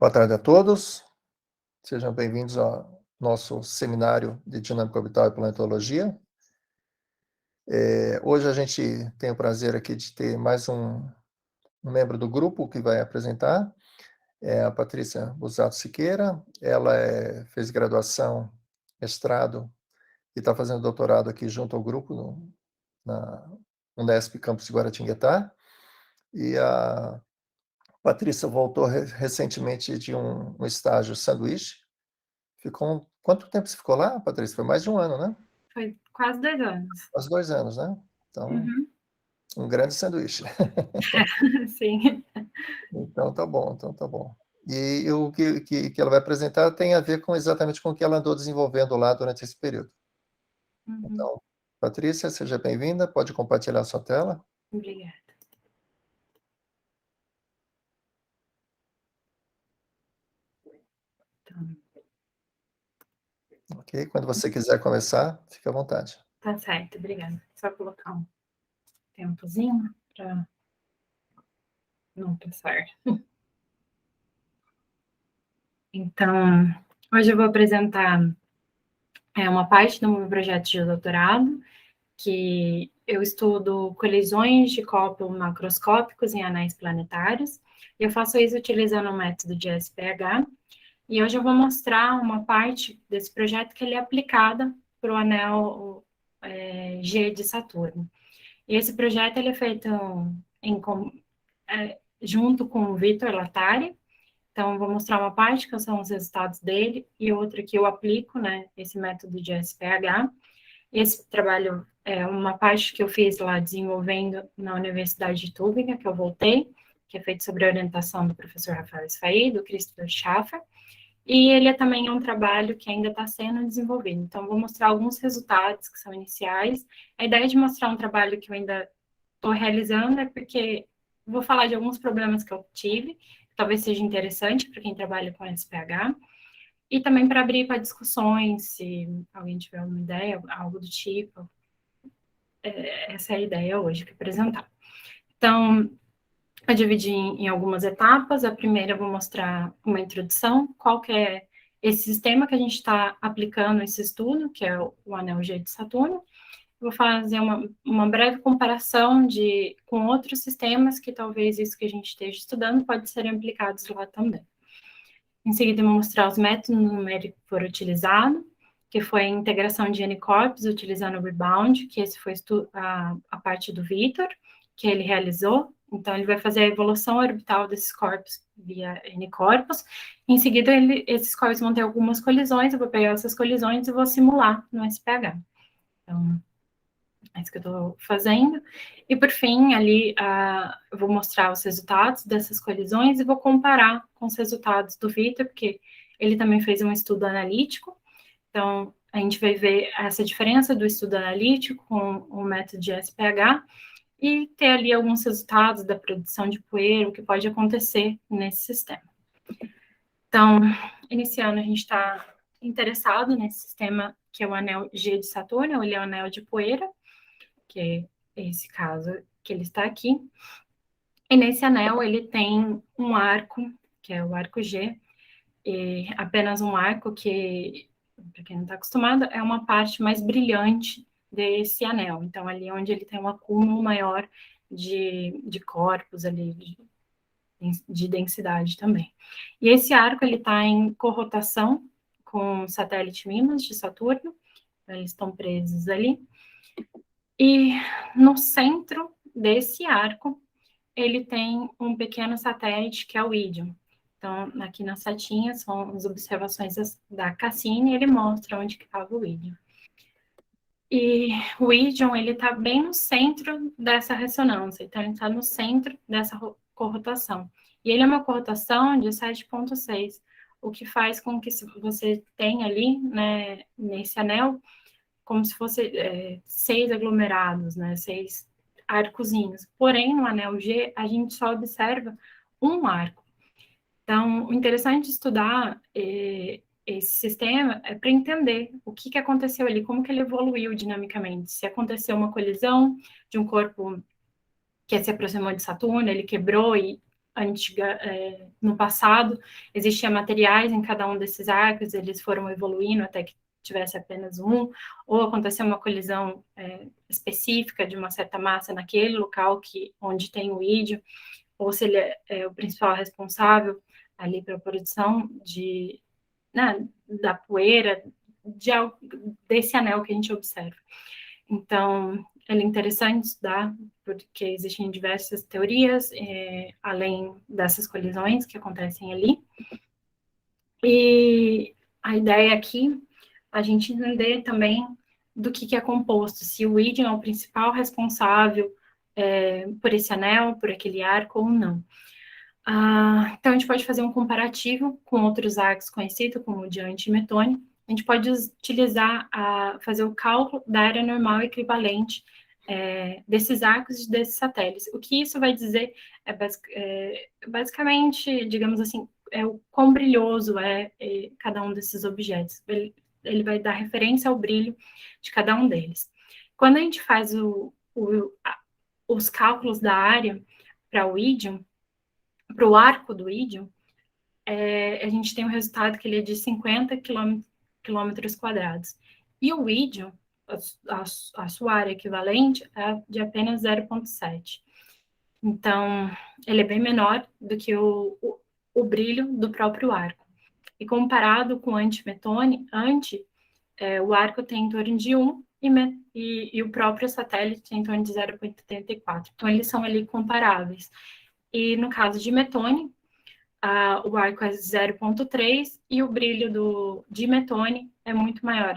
Boa tarde a todos, sejam bem-vindos ao nosso seminário de Dinâmica Orbital e Planetologia. Hoje a gente tem o prazer aqui de ter mais um membro do grupo que vai apresentar, é a Patrícia Busato Siqueira. Ela fez graduação, mestrado e está fazendo doutorado aqui junto ao grupo na Unesp Campus de Guaratinguetá. E a Patrícia voltou recentemente de um estágio sanduíche. Quanto tempo você ficou lá, Patrícia? Foi mais de um ano, né? Foi quase 2 anos. Quase 2 anos, né? Então, um grande sanduíche. Sim. Então tá bom, E o que ela vai apresentar tem a ver exatamente com o que ela andou desenvolvendo lá durante esse período. Então, Patrícia, seja bem-vinda, pode compartilhar a sua tela. Obrigada. Então, Ok? Quando você quiser começar, fique à vontade. tá certo, obrigada. Só colocar um tempozinho para não passar. Então, hoje eu vou apresentar uma parte do meu projeto de doutorado, que eu estudo colisões de corpos macroscópicos em anéis planetários, e eu faço isso utilizando o método de SPH, e hoje eu vou mostrar uma parte desse projeto que ele é aplicada para o anel G de Saturno. E esse projeto ele é feito junto com o Vitor Latari. Então, vou mostrar uma parte que são os resultados dele e outra que eu aplico, né, esse método de SPH. Esse trabalho é uma parte que eu fiz lá desenvolvendo na Universidade de Tübingen, que eu voltei, que é feito sobre a orientação do professor Rafael Sfaí, do Christopher Schaffer, e ele também é um trabalho que ainda está sendo desenvolvido. Então, vou mostrar alguns resultados que são iniciais. A ideia de mostrar um trabalho que eu ainda estou realizando é porque vou falar de alguns problemas que eu tive, que talvez seja interessante para quem trabalha com SPH, e também para abrir para discussões, se alguém tiver uma ideia, algo do tipo. Essa é a ideia hoje, que apresentar. Então, eu dividi em algumas etapas. A primeira eu vou mostrar uma introdução, qual que é esse sistema que a gente está aplicando esse estudo, que é o anel G de Saturno. Vou fazer uma breve comparação com outros sistemas que talvez isso que a gente esteja estudando pode ser aplicados lá também. Em seguida, eu vou mostrar os métodos numéricos que foram utilizados, que foi a integração de N-corpos utilizando o rebound, que esse foi a parte do Vitor, que ele realizou. Então, ele vai fazer a evolução orbital desses corpos via N-corpos. Em seguida, esses corpos vão ter algumas colisões, eu vou pegar essas colisões e vou simular no SPH. Então, é isso que eu estou fazendo. E, por fim, ali, eu vou mostrar os resultados dessas colisões e vou comparar com os resultados do Vitor, porque ele também fez um estudo analítico. Então, a gente vai ver essa diferença do estudo analítico com o método de SPH e ter ali alguns resultados da produção de poeira, o que pode acontecer nesse sistema. Então, iniciando, a gente está interessado nesse sistema que é o anel G de Saturno, ele é o anel de poeira, que é esse caso que ele está aqui. E nesse anel ele tem um arco, que é o arco G, e apenas um arco que, para quem não está acostumado, é uma parte mais brilhante desse anel. Então, ali onde ele tem um acúmulo maior de corpos ali, de densidade também. E esse arco, ele está em corrotação com o satélite Mimas de Saturno, eles estão presos ali. E no centro desse arco, ele tem um pequeno satélite que é o Iridium. Então, aqui na setinha são as observações da Cassini, e ele mostra onde que estava o Iridium. E o Iridium, ele está bem no centro dessa ressonância, então ele está no centro dessa corrotação. E ele é uma corrotação de 7,6, o que faz com que você tenha ali, né, nesse anel, como se fosse 6 aglomerados, né, 6 arcozinhos. Porém, no anel G, a gente só observa um arco. Então, o interessante de estudar esse sistema é para entender o que aconteceu ali, como que ele evoluiu dinamicamente. Se aconteceu uma colisão de um corpo que se aproximou de Saturno, ele quebrou e no passado, existiam materiais em cada um desses arcos, eles foram evoluindo até que tivesse apenas um, ou aconteceu uma colisão específica de uma certa massa naquele local onde tem o ídio, ou se ele é o principal responsável ali para a produção da poeira, desse anel que a gente observa. Então, ele é interessante estudar, porque existem diversas teorias, além dessas colisões que acontecem ali. E a ideia aqui, a gente entender também do que é composto, se o ídio é o principal responsável por esse anel, por aquele arco ou não. Então, a gente pode fazer um comparativo com outros arcos conhecidos, como o diante e metone. A gente pode utilizar, fazer o cálculo da área normal equivalente desses arcos e desses satélites. O que isso vai dizer basicamente, digamos assim, o quão brilhoso é cada um desses objetos. Ele vai dar referência ao brilho de cada um deles. Quando a gente faz os cálculos da área para o ídio, para o arco do ídio, a gente tem um resultado que ele é de 50 quilômetros quadrados. E o ídio, a sua área equivalente, é de apenas 0,7. Então, ele é bem menor do que o brilho do próprio arco. E comparado com o antimetone, o arco tem em torno de 1 e o próprio satélite tem em torno de 0,84. Então, eles são ali comparáveis. E no caso de metone, o arco é 0,3 e o brilho de metone é muito maior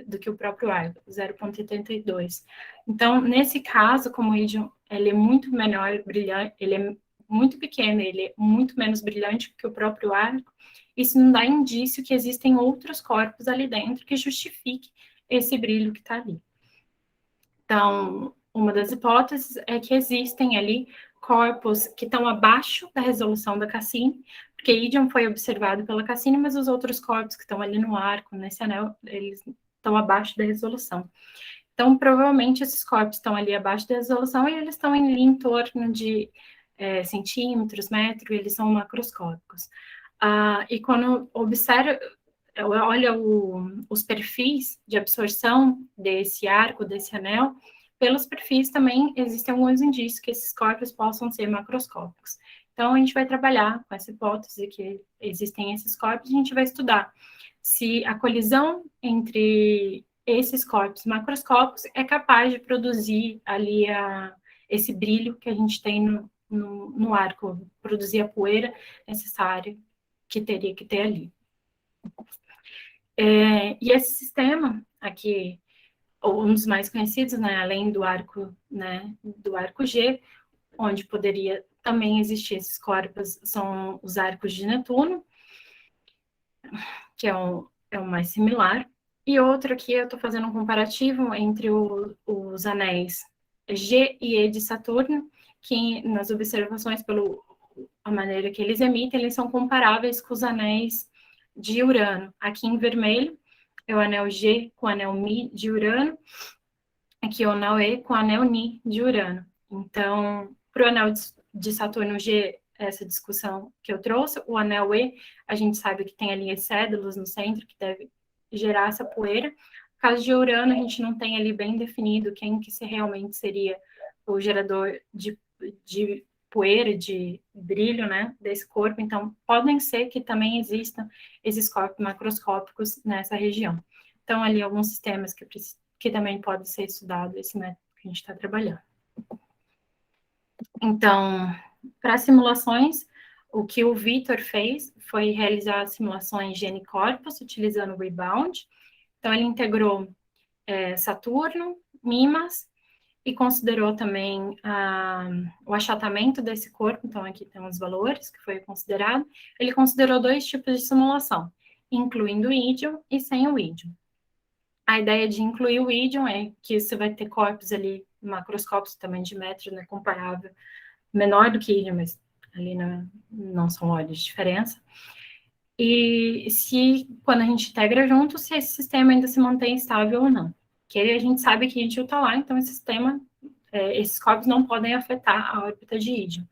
do que o próprio arco, 0,82. Então, nesse caso, como o ídio ele é muito menor, brilhante, ele é muito pequeno, ele é muito menos brilhante que o próprio arco, isso não dá indício que existem outros corpos ali dentro que justifique esse brilho que está ali. Então, uma das hipóteses é que existem ali corpos que estão abaixo da resolução da Cassini, porque ídio foi observado pela Cassini, mas os outros corpos que estão ali no arco, nesse anel, eles estão abaixo da resolução. Então, provavelmente, esses corpos estão ali abaixo da resolução e eles estão ali em torno de centímetros, metros, eles são macroscópicos. E quando olha os perfis de absorção desse arco, desse anel, pelos perfis também existem alguns indícios que esses corpos possam ser macroscópicos. Então, a gente vai trabalhar com essa hipótese que existem esses corpos, e a gente vai estudar se a colisão entre esses corpos macroscópicos é capaz de produzir ali esse brilho que a gente tem no arco, produzir a poeira necessária que teria que ter ali. E esse sistema aqui, um dos mais conhecidos, né, além do arco, né, do arco G, onde poderia também existir esses corpos, são os arcos de Netuno, que é o mais similar. E outro aqui, eu estou fazendo um comparativo entre os anéis G e E de Saturno, que nas observações, a maneira que eles emitem, eles são comparáveis com os anéis de Urano. Aqui em vermelho é o anel G com o anel Mi de Urano, aqui é o anel E com o anel Ni de Urano. Então, para o anel de Saturno G, essa discussão que eu trouxe, o anel E, a gente sabe que tem ali as cédulas no centro, que deve gerar essa poeira. No caso de Urano, a gente não tem ali bem definido quem que realmente seria o gerador de poeira, de brilho, né, desse corpo. Então, podem ser que também existam esses corpos macroscópicos nessa região. Então, ali alguns sistemas que também pode ser estudado, esse método que a gente está trabalhando. Então, para simulações, o que o Vitor fez foi realizar simulações Gene-Corpus, utilizando o Rebound. Então, ele integrou Saturno, Mimas, e considerou também o achatamento desse corpo. Então, aqui tem os valores que foi considerado. Ele considerou 2 tipos de simulação, incluindo o ídio e sem o ídio. A ideia de incluir o ídio é que você vai ter corpos ali, macroscópicos também de metro, né, comparável, menor do que ídio, mas ali não são olhos de diferença. E quando a gente integra junto, se esse sistema ainda se mantém estável ou não. Que a gente sabe que ídio está lá, então esse sistema, esses corpos não podem afetar a órbita de ídio.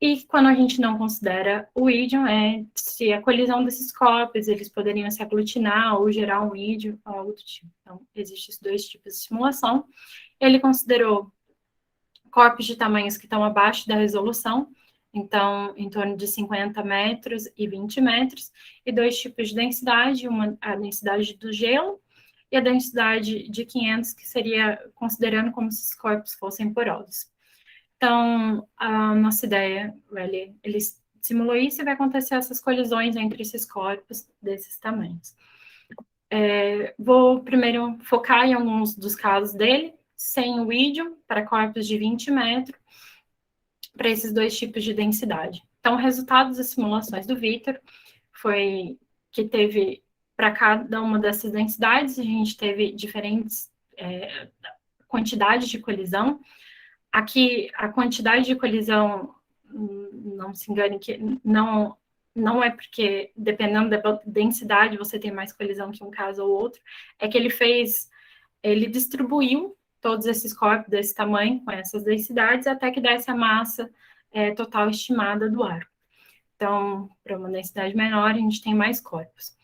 E quando a gente não considera o ídion, é se a colisão desses corpos, eles poderiam se aglutinar ou gerar um ídion ou algo do tipo. Então, existem esses dois tipos de simulação. Ele considerou corpos de tamanhos que estão abaixo da resolução, então, em torno de 50 metros e 20 metros, e dois tipos de densidade, a densidade do gelo e a densidade de 500, que seria considerando como se os corpos fossem porosos. Então, a nossa ideia, ele simulou isso e vai acontecer essas colisões entre esses corpos desses tamanhos. Vou primeiro focar em alguns dos casos dele, sem o ídion, para corpos de 20 metros, para esses dois tipos de densidade. Então, o resultado das simulações do Vitor foi que teve, para cada uma dessas densidades, a gente teve diferentes quantidades de colisão. Aqui, a quantidade de colisão, não se engane, que não é porque, dependendo da densidade, você tem mais colisão que um caso ou outro, é que ele distribuiu todos esses corpos desse tamanho, com essas densidades, até que desse a massa total estimada do ar. Então, para uma densidade menor, a gente tem mais corpos.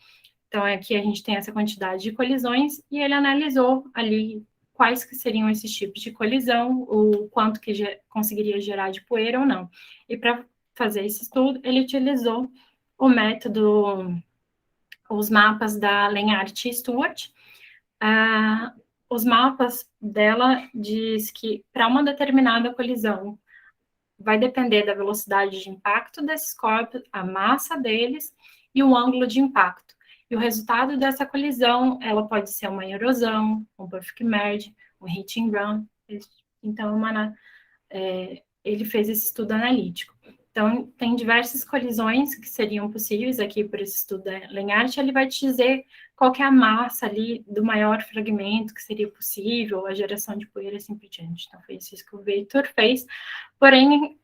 Então, aqui a gente tem essa quantidade de colisões, e ele analisou ali quais que seriam esses tipos de colisão, o quanto que conseguiria gerar de poeira ou não. E para fazer esse estudo, ele utilizou o método, os mapas da Lenhart e Stewart. Os mapas dela diz que para uma determinada colisão vai depender da velocidade de impacto desses corpos, a massa deles e o ângulo de impacto. E o resultado dessa colisão, ela pode ser uma erosão, um perfect merge, um hit and run. Então, ele fez esse estudo analítico. Então, tem diversas colisões que seriam possíveis aqui por esse estudo da Lenhart. Ele vai te dizer qual que é a massa ali do maior fragmento que seria possível, a geração de poeira e assim por diante. Então, foi isso que o Vitor fez. Porém,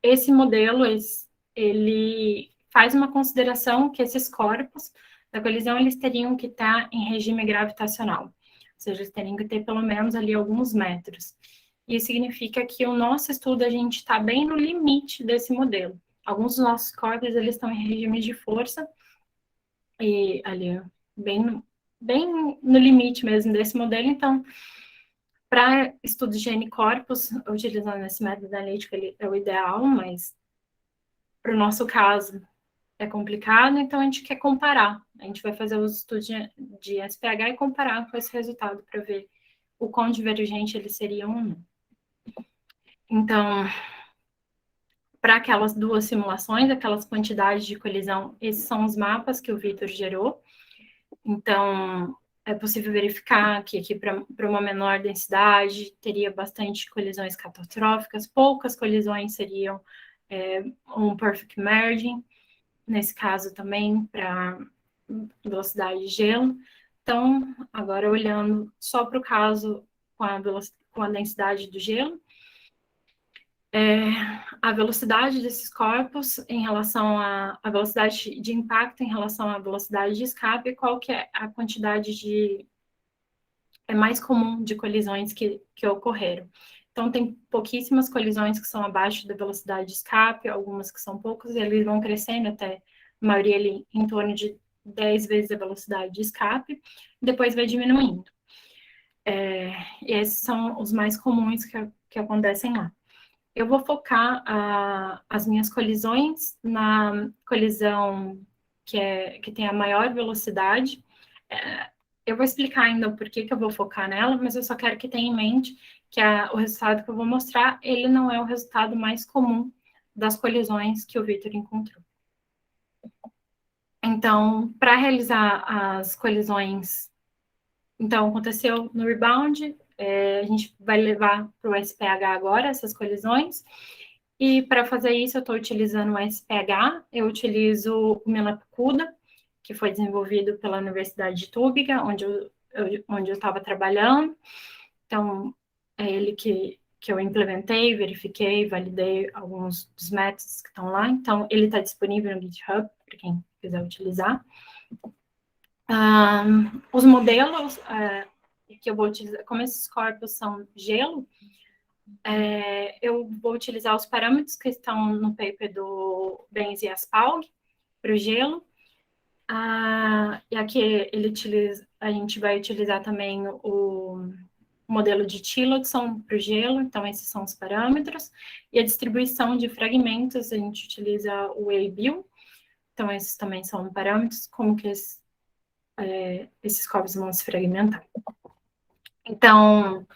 esse modelo, ele faz uma consideração que esses corpos da colisão, eles teriam que estar em regime gravitacional. Ou seja, eles teriam que ter pelo menos ali alguns metros. Isso significa que o nosso estudo, a gente está bem no limite desse modelo. Alguns dos nossos corpos, eles estão em regime de força, e ali, bem no limite mesmo desse modelo. Então, para estudos de N-corpos, utilizando esse método analítico, ele é o ideal, mas para o nosso caso é complicado, então a gente quer comparar. A gente vai fazer os estudos de SPH e comparar com esse resultado para ver o quão divergente eles seriam ou não. Então, para aquelas duas simulações, aquelas quantidades de colisão, esses são os mapas que o Vitor gerou. Então, é possível verificar que aqui, para uma menor densidade, teria bastante colisões catastróficas, poucas colisões seriam um perfect merging, nesse caso também, para velocidade de gelo. Então, agora olhando só para o caso com a densidade do gelo, a velocidade desses corpos em relação à velocidade de impacto em relação à velocidade de escape, qual que é a quantidade mais comum de colisões que ocorreram. Então, tem pouquíssimas colisões que são abaixo da velocidade de escape, algumas que são poucas, e eles vão crescendo até, a maioria ali, em torno de 10 vezes a velocidade de escape, depois vai diminuindo. E esses são os mais comuns que acontecem lá. Eu vou focar as minhas colisões na colisão que tem a maior velocidade. Eu vou explicar ainda o porquê que eu vou focar nela, mas eu só quero que tenha em mente que o resultado que eu vou mostrar, ele não é o resultado mais comum das colisões que o Vitor encontrou. Então, para realizar as colisões, então, aconteceu no rebound, a gente vai levar para o SPH agora, essas colisões, e para fazer isso eu estou utilizando o SPH, eu utilizo o Melapucuda, que foi desenvolvido pela Universidade de Tübingen, onde eu estava trabalhando. Então, é ele que eu implementei, verifiquei, validei alguns dos métodos que estão lá. Então, ele está disponível no GitHub, para quem quiser utilizar. Os modelos que eu vou utilizar, como esses corpos são gelo, eu vou utilizar os parâmetros que estão no paper do Benz e Aspalg para o gelo. E aqui a gente vai utilizar também o modelo de Tillotson para o gelo, então esses são os parâmetros. E a distribuição de fragmentos, a gente utiliza o A-Bill, então esses também são parâmetros, como que esses corpos vão se fragmentar. Então,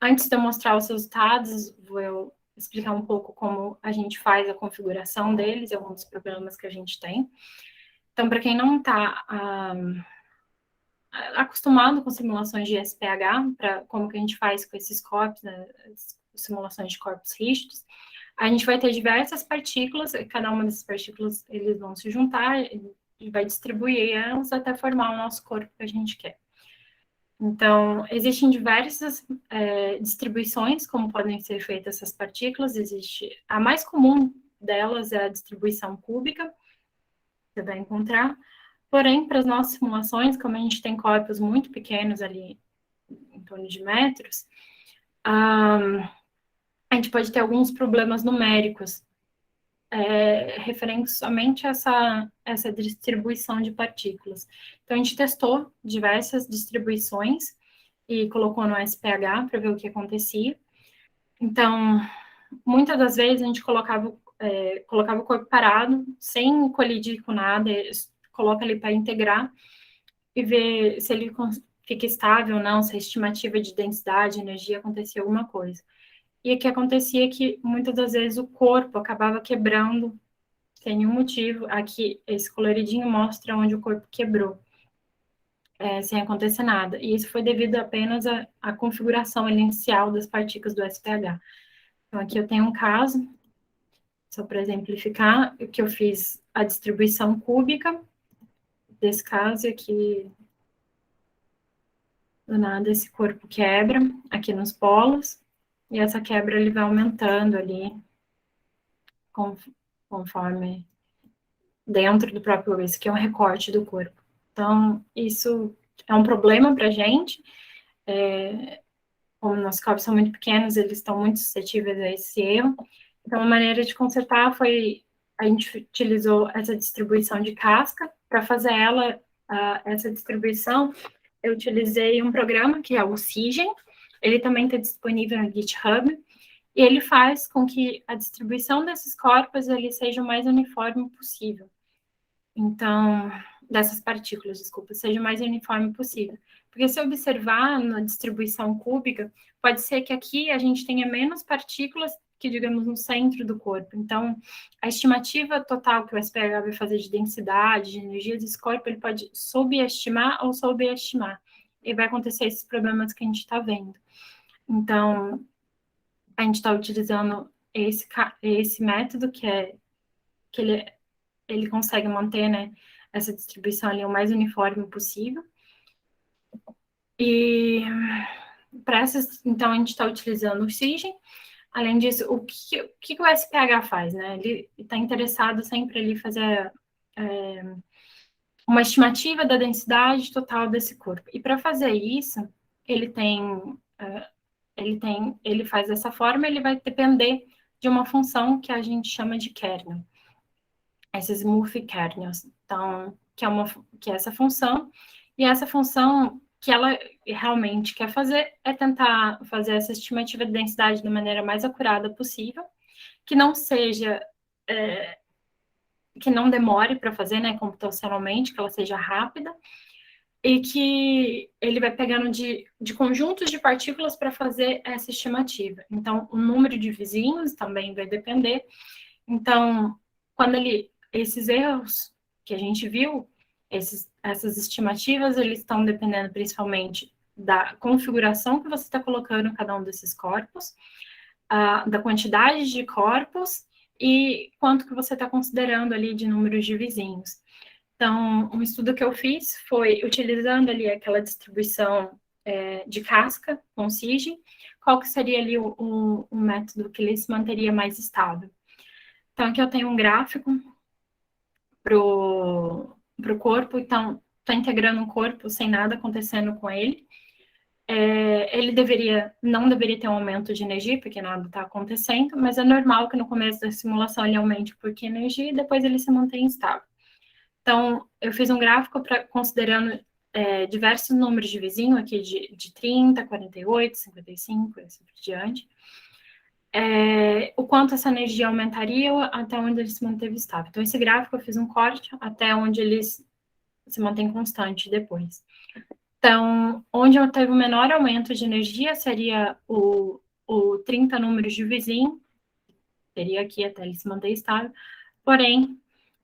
antes de eu mostrar os resultados, vou explicar um pouco como a gente faz a configuração deles e alguns problemas que a gente tem. Então, para quem não está acostumado com simulações de SPH, para como que a gente faz com esses corpos, né, simulações de corpos rígidos, a gente vai ter diversas partículas, e cada uma dessas partículas eles vão se juntar e vai distribuir elas até formar o nosso corpo que a gente quer. Então, existem diversas distribuições, como podem ser feitas essas partículas. A mais comum delas é a distribuição cúbica, você vai encontrar. Porém, para as nossas simulações, como a gente tem corpos muito pequenos ali, em torno de metros, a gente pode ter alguns problemas numéricos referentes somente a essa distribuição de partículas. Então, a gente testou diversas distribuições e colocou no SPH para ver o que acontecia. Então, muitas das vezes a gente colocava o corpo parado, sem colidir com nada, coloca ele para integrar e ver se ele fica estável ou não, se a estimativa de densidade, energia, acontecia alguma coisa. E o que acontecia é que, muitas das vezes, o corpo acabava quebrando sem nenhum motivo. Aqui, esse coloridinho mostra onde o corpo quebrou, sem acontecer nada. E isso foi devido apenas à configuração inicial das partículas do SPH. Então, aqui eu tenho um caso, só para exemplificar, que eu fiz a distribuição cúbica desse caso, e aqui, do nada, esse corpo quebra aqui nos polos, e essa quebra ele vai aumentando ali, conforme dentro do próprio, esse que é um recorte do corpo. Então, isso é um problema para a gente, como nossos corpos são muito pequenos, eles estão muito suscetíveis a esse erro. Então, a maneira de consertar foi, a gente utilizou essa distribuição de casca. Para fazer essa distribuição, eu utilizei um programa que é o Sigen, ele também está disponível no GitHub, e ele faz com que a distribuição desses corpos ele seja o mais uniforme possível. Então, dessas partículas, desculpa, seja o mais uniforme possível. Porque se observar na distribuição cúbica, pode ser que aqui a gente tenha menos partículas que, digamos, no centro do corpo. Então, a estimativa total que o SPH vai fazer de densidade, de energia desse corpo, ele pode subestimar ou sobreestimar. E vai acontecer esses problemas que a gente está vendo. Então, a gente está utilizando esse método que ele consegue manter, né, essa distribuição ali o mais uniforme possível. E para essas, então, a gente está utilizando o Sigen. Além disso, o que o SPH faz, né? Ele está interessado sempre ali fazer uma estimativa da densidade total desse corpo. E para fazer isso, ele faz dessa forma, ele vai depender de uma função que a gente chama de kernel, esses smooth kernels. Então, que é essa função, e essa função que ela realmente quer fazer é tentar fazer essa estimativa de densidade da maneira mais acurada possível, que não seja, que não demore para fazer, né, computacionalmente, que ela seja rápida, e que ele vai pegando de conjuntos de partículas para fazer essa estimativa. Então, o número de vizinhos também vai depender. Então, esses erros que a gente viu, essas estimativas, eles estão dependendo principalmente da configuração que você está colocando em cada um desses corpos, da quantidade de corpos e quanto que você está considerando ali de números de vizinhos. Então, um estudo que eu fiz foi utilizando ali aquela distribuição de casca com Sigen, qual que seria ali um método que ele se manteria mais estável. Então, aqui eu tenho um gráfico para o corpo, então, está integrando um corpo sem nada acontecendo com ele. ele não deveria ter um aumento de energia, porque nada está acontecendo, mas é normal que no começo da simulação ele aumente um pouquinho a energia e depois ele se mantenha estável. Então, eu fiz um gráfico considerando diversos números de vizinho aqui de 30, 48, 55, e assim por diante. O quanto essa energia aumentaria até onde ele se manteve estável. Então, esse gráfico eu fiz um corte até onde ele se mantém constante depois. Então, onde eu teve o menor aumento de energia seria o 30 números de vizinho, teria aqui até ele se manter estável, porém,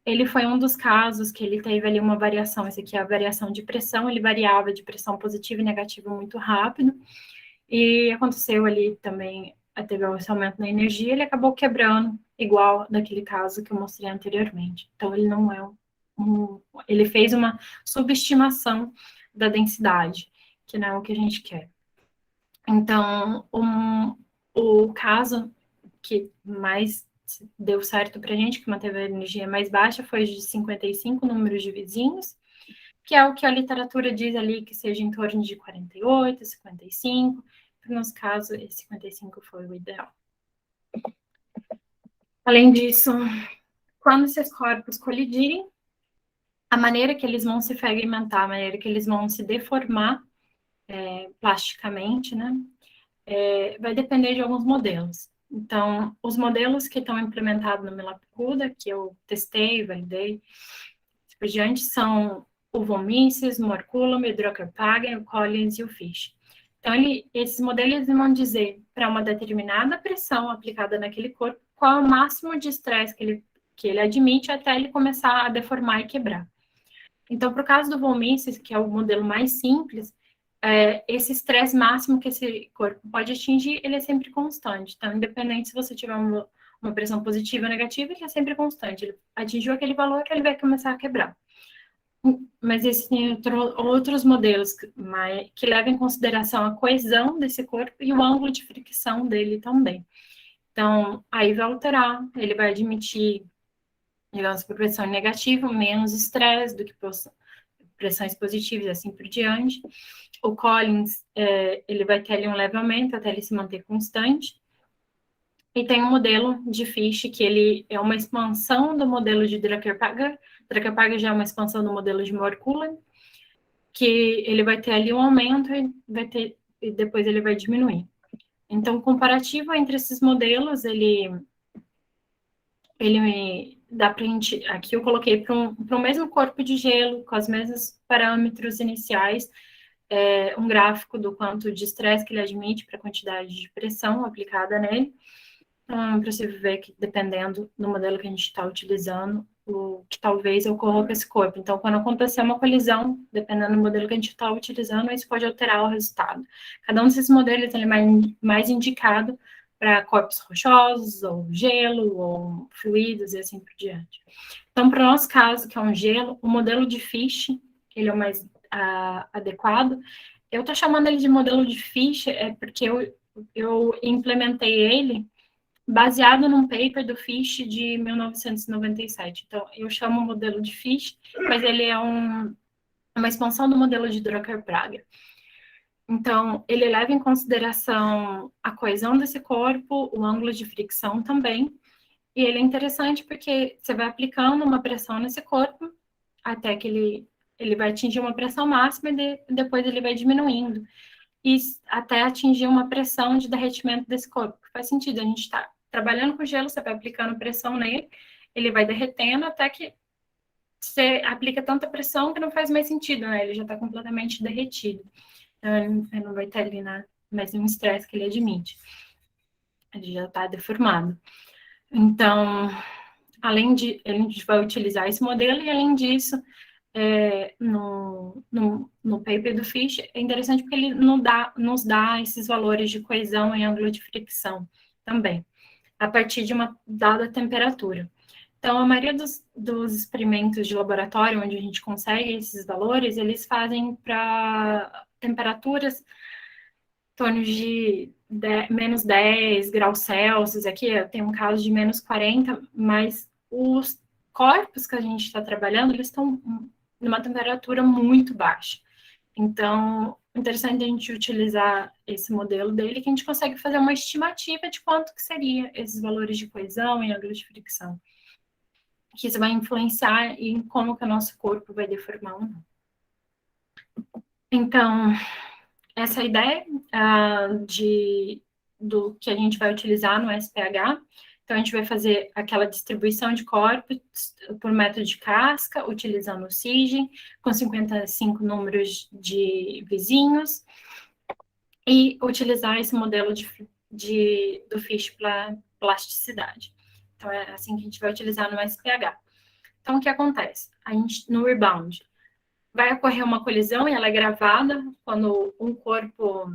ele foi um dos casos que ele teve ali uma variação, esse aqui é a variação de pressão, ele variava de pressão positiva e negativa muito rápido, e aconteceu ali também, teve esse aumento na energia, ele acabou quebrando, igual daquele caso que eu mostrei anteriormente. Então, ele não é ele fez uma subestimação da densidade, que não é o que a gente quer. Então, o caso que mais deu certo para a gente, que manteve a energia mais baixa, foi de 55 números de vizinhos, que é o que a literatura diz ali que seja em torno de 48, 55. No nosso caso, esse 55 foi o ideal. Além disso, quando esses corpos colidirem, a maneira que eles vão se fragmentar, a maneira que eles vão se deformar plasticamente, né, vai depender de alguns modelos. Então, os modelos que estão implementados no Milapicuda, que eu testei, validei, por diante, são o von Mises, o Morkulam, o Drucker-Pagan, o Collins e o Fish. Então, esses modelos vão dizer para uma determinada pressão aplicada naquele corpo, qual é o máximo de estresse que ele admite até ele começar a deformar e quebrar. Então, para o caso do von Mises, que é o modelo mais simples, esse estresse máximo que esse corpo pode atingir, ele é sempre constante. Então, independente se você tiver uma pressão positiva ou negativa, ele é sempre constante. Ele atingiu aquele valor, ele vai começar a quebrar. Mas existem outros modelos que levam em consideração a coesão desse corpo e o ângulo de fricção dele também. Então, aí vai alterar, ele vai admitir, digamos, por pressão negativa, menos estresse do que pressões positivas e assim por diante. O Collins, ele vai ter ali um leve aumento até ele se manter constante. E tem um modelo de Fish, que ele é uma expansão do modelo de Drucker-Pagan. Drucker-Pagan já é uma expansão do modelo de Morkulam, que ele vai ter ali um aumento e depois ele vai diminuir. Então, o comparativo entre esses modelos, ele dá para a gente... Aqui eu coloquei para o mesmo corpo de gelo, com os mesmos parâmetros iniciais, um gráfico do quanto de estresse que ele admite para a quantidade de pressão aplicada nele, para você ver que, dependendo do modelo que a gente está utilizando, o que talvez ocorra com esse corpo. Então, quando acontecer uma colisão, dependendo do modelo que a gente está utilizando, isso pode alterar o resultado. Cada um desses modelos ele é mais indicado para corpos rochosos, ou gelo, ou fluidos, e assim por diante. Então, para o nosso caso, que é um gelo, o modelo de Fish, ele é o mais adequado. Eu estou chamando ele de modelo de Fish, porque eu implementei ele baseado num paper do Fish de 1997. Então, eu chamo o modelo de Fish, mas ele é uma expansão do modelo de Drucker-Pagan. Então, ele leva em consideração a coesão desse corpo, o ângulo de fricção também, e ele é interessante porque você vai aplicando uma pressão nesse corpo até que ele vai atingir uma pressão máxima e depois ele vai diminuindo, e até atingir uma pressão de derretimento desse corpo. Faz sentido, a gente está trabalhando com gelo, você vai aplicando pressão nele, ele vai derretendo até que você aplica tanta pressão que não faz mais sentido, né? Ele já está completamente derretido. Então, ele não vai ter ali mais nenhum estresse que ele admite. Ele já está deformado. Então, a gente vai utilizar esse modelo e, além disso, no paper do Fish, é interessante porque ele nos dá esses valores de coesão e ângulo de fricção também, a partir de uma dada temperatura. Então, a maioria dos experimentos de laboratório, onde a gente consegue esses valores, eles fazem para temperaturas em torno de menos 10 graus Celsius. Aqui tem um caso de menos 40, mas os corpos que a gente está trabalhando, eles estão numa temperatura muito baixa. Então, interessante a gente utilizar esse modelo dele, que a gente consegue fazer uma estimativa de quanto que seria esses valores de coesão e ângulo de fricção. Que isso vai influenciar em como que o nosso corpo vai deformar ou não. Então, essa ideia do que a gente vai utilizar no SPH. Então, a gente vai fazer aquela distribuição de corpos por método de casca, utilizando o SIGEN, com 55 números de vizinhos, e utilizar esse modelo do Fish para plasticidade. Então, é assim que a gente vai utilizar no SPH. Então, o que acontece? A gente, no rebound, vai ocorrer uma colisão e ela é gravada quando um corpo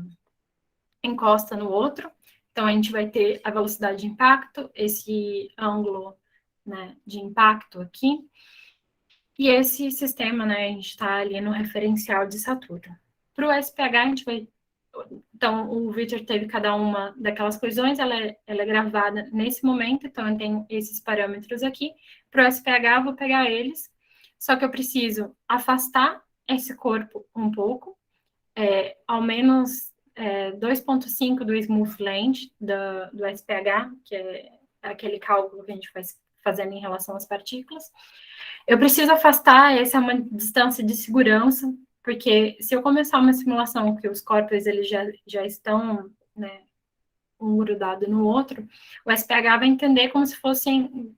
encosta no outro. Então, a gente vai ter a velocidade de impacto, esse ângulo, né, de impacto aqui. E esse sistema, né, a gente está ali no referencial de Saturno. Para o SPH, a gente vai... Então, o Victor teve cada uma daquelas colisões, ela é gravada nesse momento, então eu tenho esses parâmetros aqui. Para o SPH, eu vou pegar eles, só que eu preciso afastar esse corpo um pouco, ao menos 2,5 do smooth length do SPH, que é aquele cálculo que a gente faz fazendo em relação às partículas. Eu preciso afastar, essa é uma distância de segurança, porque se eu começar uma simulação que os corpos eles já estão, né, um grudado no outro, o SPH vai entender como se fossem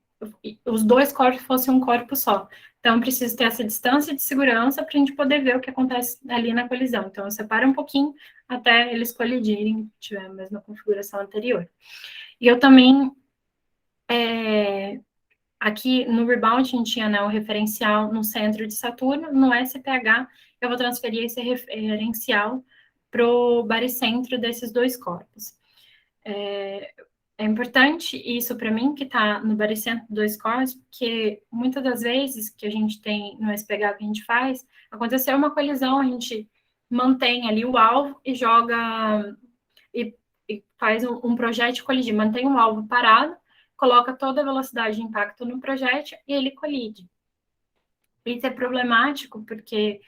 os dois corpos fossem um corpo só. Então, preciso ter essa distância de segurança para a gente poder ver o que acontece ali na colisão. Então, eu separo um pouquinho até eles colidirem, tiver a mesma configuração anterior. E eu também, aqui no rebound, a gente tinha, né, o referencial no centro de Saturno, no SPH, eu vou transferir esse referencial para o baricentro desses dois corpos. É importante isso para mim, que está no baricentro dos corpos, porque muitas das vezes que a gente tem no SPH que a gente faz, aconteceu uma colisão, a gente mantém ali o alvo e joga, e faz um projétil colidir, mantém o alvo parado, coloca toda a velocidade de impacto no projétil e ele colide. Isso é problemático porque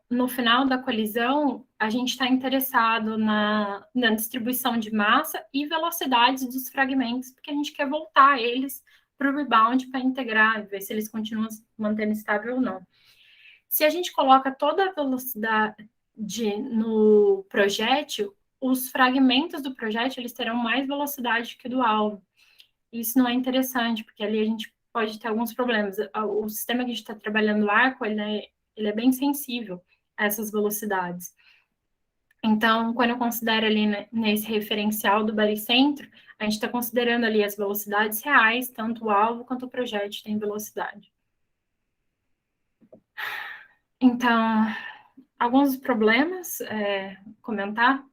no final da colisão, a gente está interessado na distribuição de massa e velocidades dos fragmentos, porque a gente quer voltar eles para o rebound para integrar, ver se eles continuam mantendo estável ou não. Se a gente coloca toda a velocidade no projétil, os fragmentos do projétil eles terão mais velocidade que do alvo. Isso não é interessante, porque ali a gente pode ter alguns problemas. O sistema que a gente está trabalhando no arco, ele é bem sensível a essas velocidades. Então, quando eu considero ali nesse referencial do baricentro, a gente está considerando ali as velocidades reais, tanto o alvo quanto o projétil tem velocidade. Então, alguns problemas, comentar,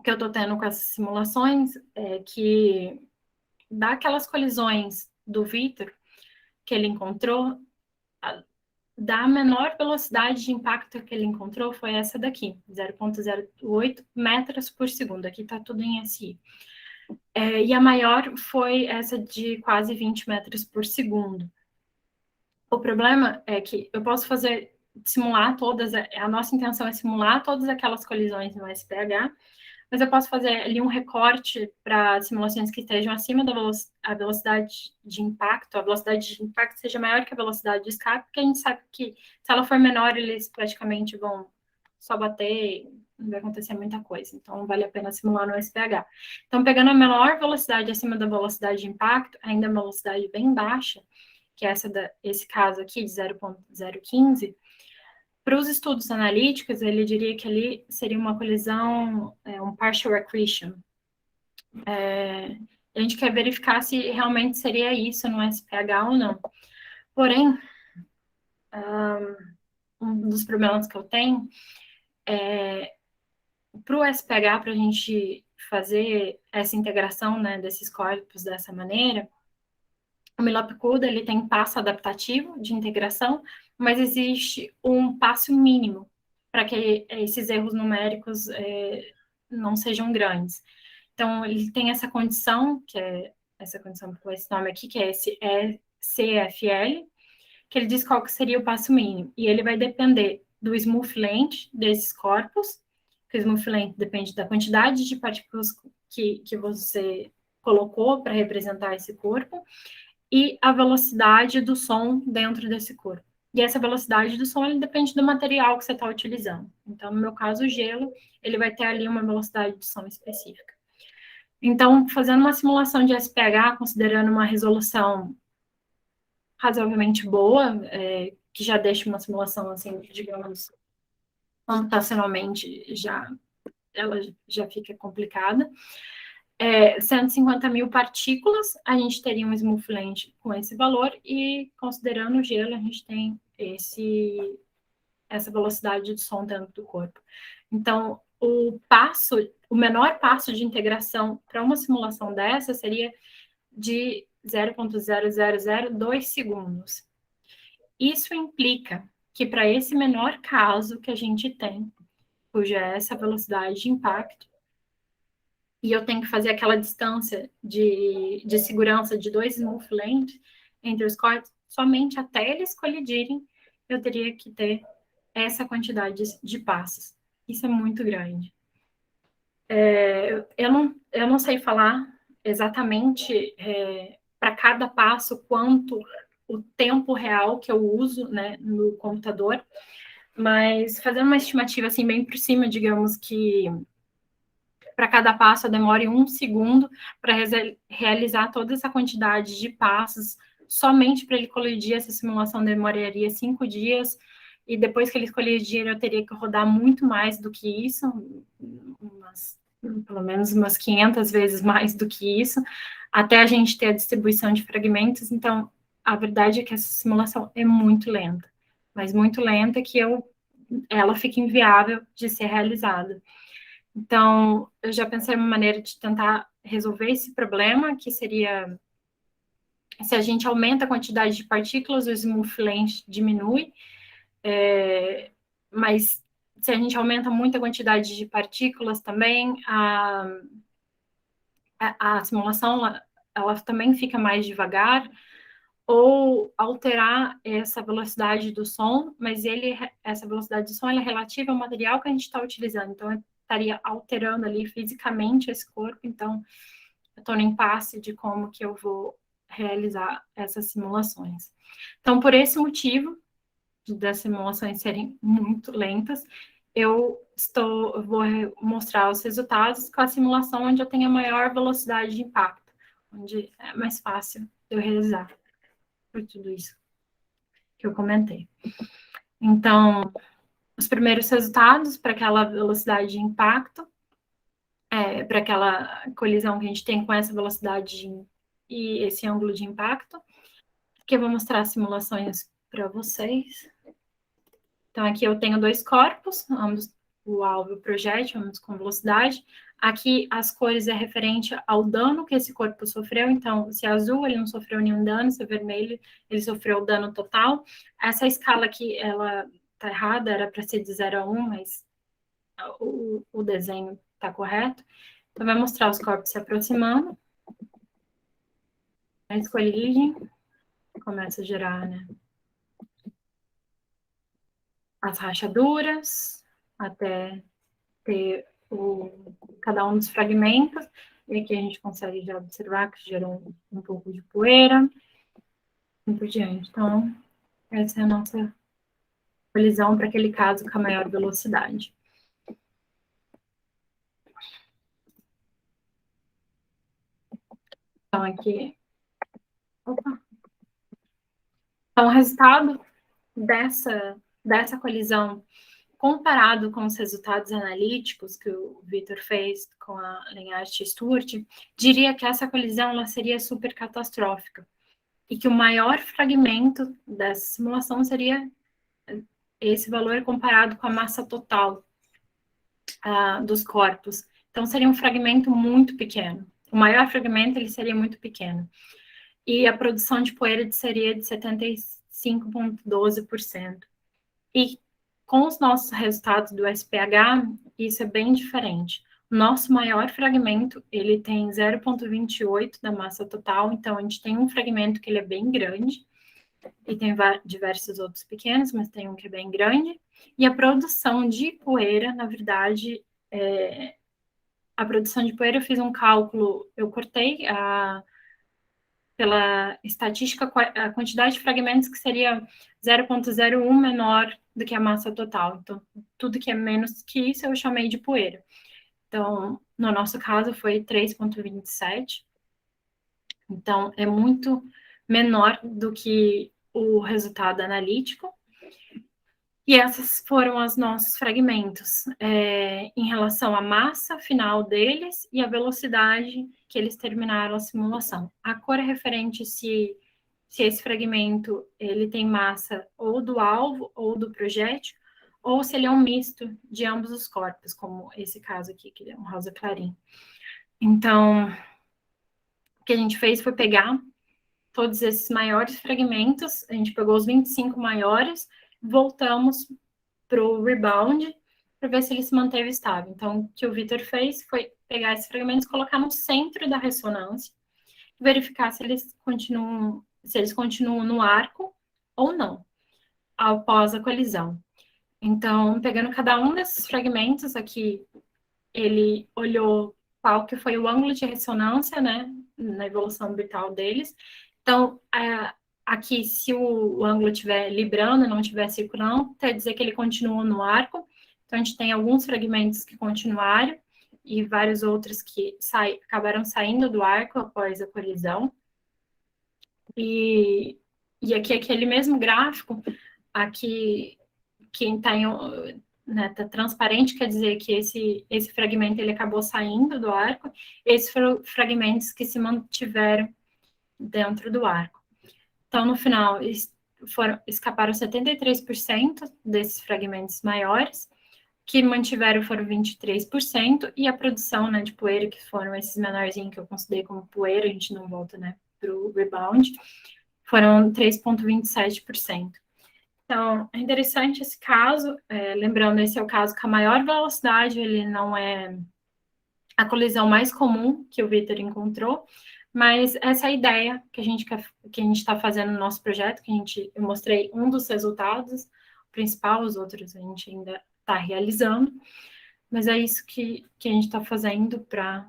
que eu estou tendo com essas simulações, que daquelas colisões do Victor, que ele encontrou, da menor velocidade de impacto que ele encontrou foi essa daqui, 0,08 metros por segundo. Aqui está tudo em SI. E a maior foi essa de quase 20 metros por segundo. O problema é que eu posso simular todas, a nossa intenção é simular todas aquelas colisões no SPH, mas eu posso fazer ali um recorte para simulações que estejam acima da velocidade de impacto, a velocidade de impacto seja maior que a velocidade de escape, porque a gente sabe que se ela for menor, eles praticamente vão só bater, não vai acontecer muita coisa, então vale a pena simular no SPH. Então, pegando a menor velocidade acima da velocidade de impacto, ainda uma velocidade bem baixa, que é esse caso aqui de 0,015, para os estudos analíticos, ele diria que ali seria uma colisão, um partial accretion. A gente quer verificar se realmente seria isso no SPH ou não. Porém, um dos problemas que eu tenho para o SPH, para a gente fazer essa integração, né, desses corpos dessa maneira, o Milop-CUDA ele tem passo adaptativo de integração, mas existe um passo mínimo para que esses erros numéricos não sejam grandes. Então, ele tem essa condição, que é essa condição com esse nome aqui, que é esse CFL, que ele diz qual que seria o passo mínimo. E ele vai depender do smooth length desses corpos, que o smooth length depende da quantidade de partículas que você colocou para representar esse corpo, e a velocidade do som dentro desse corpo. E essa velocidade do som, ele depende do material que você está utilizando. Então, no meu caso, o gelo, ele vai ter ali uma velocidade de som específica. Então, fazendo uma simulação de SPH, considerando uma resolução razoavelmente boa, que já deixa uma simulação, assim, digamos, computacionalmente, ela já fica complicada. 150 mil partículas, a gente teria um smooth length com esse valor, e considerando o gelo, a gente tem essa velocidade de som dentro do corpo. Então, o menor passo de integração para uma simulação dessa seria de 0,0002 segundos. Isso implica que para esse menor caso que a gente tem, cuja é essa velocidade de impacto, e eu tenho que fazer aquela distância de segurança de 2 smooth lengths entre os corpos, somente até eles colidirem, eu teria que ter essa quantidade de passos. Isso é muito grande. Eu não sei falar exatamente para cada passo quanto o tempo real que eu uso, né, no computador, mas fazendo uma estimativa assim bem por cima, digamos que para cada passo eu demore 1 segundo para realizar toda essa quantidade de passos, somente para ele colidir. Essa simulação demoraria 5 dias, e depois que ele colidir, eu teria que rodar muito mais do que isso, pelo menos umas 500 vezes mais do que isso, até a gente ter a distribuição de fragmentos. Então, a verdade é que essa simulação é muito lenta, mas muito lenta, que ela fica inviável de ser realizada. Então, eu já pensei em uma maneira de tentar resolver esse problema, que seria, se a gente aumenta a quantidade de partículas, o smooth length diminui, mas se a gente aumenta muito a quantidade de partículas também, a simulação, ela também fica mais devagar, ou alterar essa velocidade do som, mas essa velocidade do som é relativa ao material que a gente está utilizando, então eu estaria alterando ali fisicamente esse corpo, então eu estou no impasse de como que eu vou realizar essas simulações. Então, por esse motivo, das simulações serem muito lentas, eu vou mostrar os resultados com a simulação onde eu tenho a maior velocidade de impacto, onde é mais fácil de eu realizar por tudo isso que eu comentei. Então, os primeiros resultados para aquela velocidade de impacto, para aquela colisão que a gente tem com essa velocidade e esse ângulo de impacto, que eu vou mostrar as simulações para vocês. Então, aqui eu tenho 2 corpos, ambos o alvo e o projétil, ambos com velocidade. Aqui, as cores é referente ao dano que esse corpo sofreu. Então, se é azul, ele não sofreu nenhum dano. Se é vermelho, ele sofreu dano total. Essa escala aqui, ela tá errada, era para ser de 0 a 1, mas o desenho está correto. Então, vai mostrar os corpos se aproximando. Eles coligem, começa a gerar, né, as rachaduras, até ter cada um dos fragmentos, e aqui a gente consegue já observar que gerou um pouco de poeira, e por diante. Então, essa é a nossa colisão para aquele caso com a maior velocidade. Então, aqui... Opa! Então, o resultado dessa colisão, comparado com os resultados analíticos que o Victor fez com a Lenhart Stuart, diria que essa colisão ela seria super catastrófica, e que o maior fragmento dessa simulação seria esse valor comparado com a massa total dos corpos. Então, seria um fragmento muito pequeno. O maior fragmento ele seria muito pequeno. E a produção de poeira seria de 75,12%. E com os nossos resultados do SPH, isso é bem diferente. O nosso maior fragmento, ele tem 0,28 da massa total, então a gente tem um fragmento que ele é bem grande, e tem diversos outros pequenos, mas tem um que é bem grande. E a produção de poeira, na verdade, a produção de poeira eu fiz um cálculo, eu cortei pela estatística a quantidade de fragmentos que seria 0,01 menor do que a massa total. Então, tudo que é menos que isso eu chamei de poeira. Então, no nosso caso foi 3,27. Então, é muito menor do que o resultado analítico. E esses foram os nossos fragmentos, em relação à massa final deles e à velocidade que eles terminaram a simulação. A cor é referente se esse fragmento ele tem massa ou do alvo ou do projétil, ou se ele é um misto de ambos os corpos, como esse caso aqui, que é um rosa clarinho. Então, o que a gente fez foi pegar todos esses maiores fragmentos, a gente pegou os 25 maiores, voltamos para o rebound, para ver se ele se manteve estável. Então, o que o Vitor fez foi pegar esses fragmentos, colocar no centro da ressonância, verificar se eles continuam no arco ou não, após a colisão. Então, pegando cada um desses fragmentos aqui, ele olhou qual que foi o ângulo de ressonância, né, na evolução orbital deles. Então, aqui, se o ângulo estiver librando, não estiver circulando, quer dizer que ele continua no arco. Então, a gente tem alguns fragmentos que continuaram e vários outros que acabaram saindo do arco após a colisão. E aqui, aquele mesmo gráfico, aqui, quem está né, tá transparente, quer dizer que esse fragmento ele acabou saindo do arco, esses foram fragmentos que se mantiveram dentro do arco. Então, no final, escaparam 73% desses fragmentos maiores, que mantiveram foram 23%, e a produção, né, de poeira, que foram esses menorzinhos que eu considerei como poeira, a gente não volta, né, para o rebound, foram 3,27%. Então, é interessante esse caso, lembrando, esse é o caso com a maior velocidade, ele não é a colisão mais comum que o Vitor encontrou, mas essa é a ideia que a gente está fazendo no nosso projeto, eu mostrei um dos resultados, o principal, os outros a gente ainda está realizando, mas é isso que a gente está fazendo para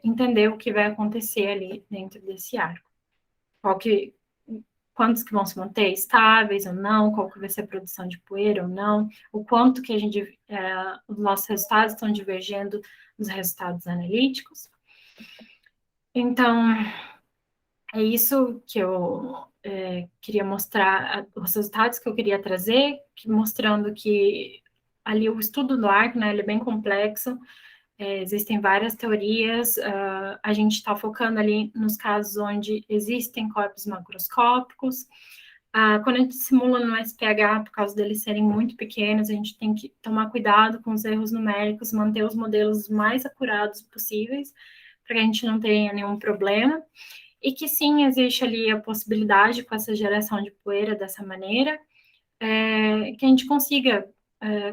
entender o que vai acontecer ali dentro desse arco. Quantos que vão se manter estáveis ou não, qual que vai ser a produção de poeira ou não, o quanto que os nossos resultados estão divergindo dos resultados analíticos. Então, é isso que eu queria mostrar, os resultados que eu queria trazer, mostrando que ali o estudo do arco, né, ele é bem complexo, existem várias teorias, a gente está focando ali nos casos onde existem corpos macroscópicos. Quando a gente simula no SPH, por causa deles serem muito pequenos, a gente tem que tomar cuidado com os erros numéricos, manter os modelos mais acurados possíveis, para que a gente não tenha nenhum problema. E que sim, existe ali a possibilidade, com essa geração de poeira dessa maneira, que a gente consiga,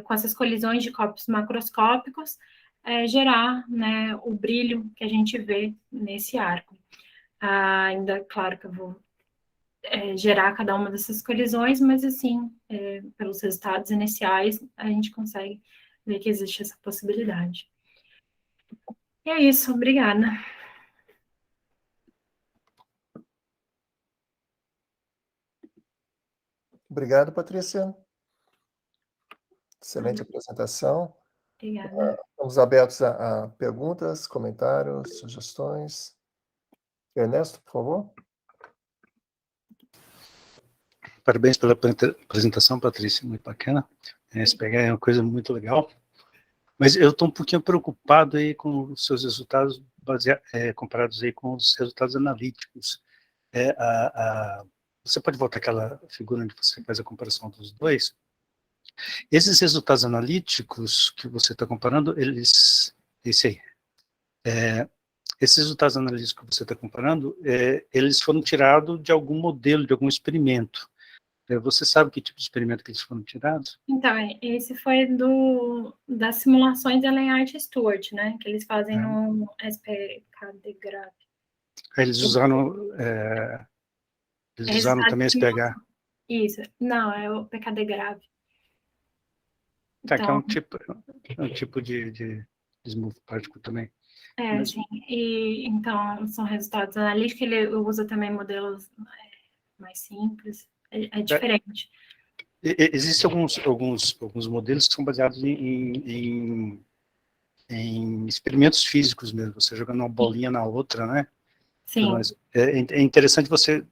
com essas colisões de corpos macroscópicos, gerar, né, o brilho que a gente vê nesse arco. Ainda, claro que eu vou gerar cada uma dessas colisões, mas assim, pelos resultados iniciais, a gente consegue ver que existe essa possibilidade. E é isso, obrigada. Obrigado, Patrícia. Excelente apresentação. Obrigada. Estamos abertos a perguntas, comentários, sugestões. Ernesto, por favor. Parabéns pela apresentação, Patrícia, muito bacana. SPH é uma coisa muito legal. Mas eu estou um pouquinho preocupado aí com os seus resultados comparados aí com os resultados analíticos. Você pode voltar aquela figura onde você faz a comparação dos dois? Esses resultados analíticos que você está comparando, esses resultados analíticos que você está comparando, eles foram tirados de algum modelo, de algum experimento. Você sabe que tipo de experimento que eles foram tirados? Então, esse foi das simulações da Lenhart Stewart, né? Que eles fazem no SPK de Graph. Eles usaram Eles usaram também SPH. Isso. Não, é o PKD grave. Tá, Então, que é um tipo de smooth particle também. sim. E, então, são resultados analíticos. Ele usa também modelos mais simples. É diferente. Existem alguns modelos que são baseados em experimentos físicos mesmo, você jogando uma bolinha na outra, né? Sim. Mas é interessante você...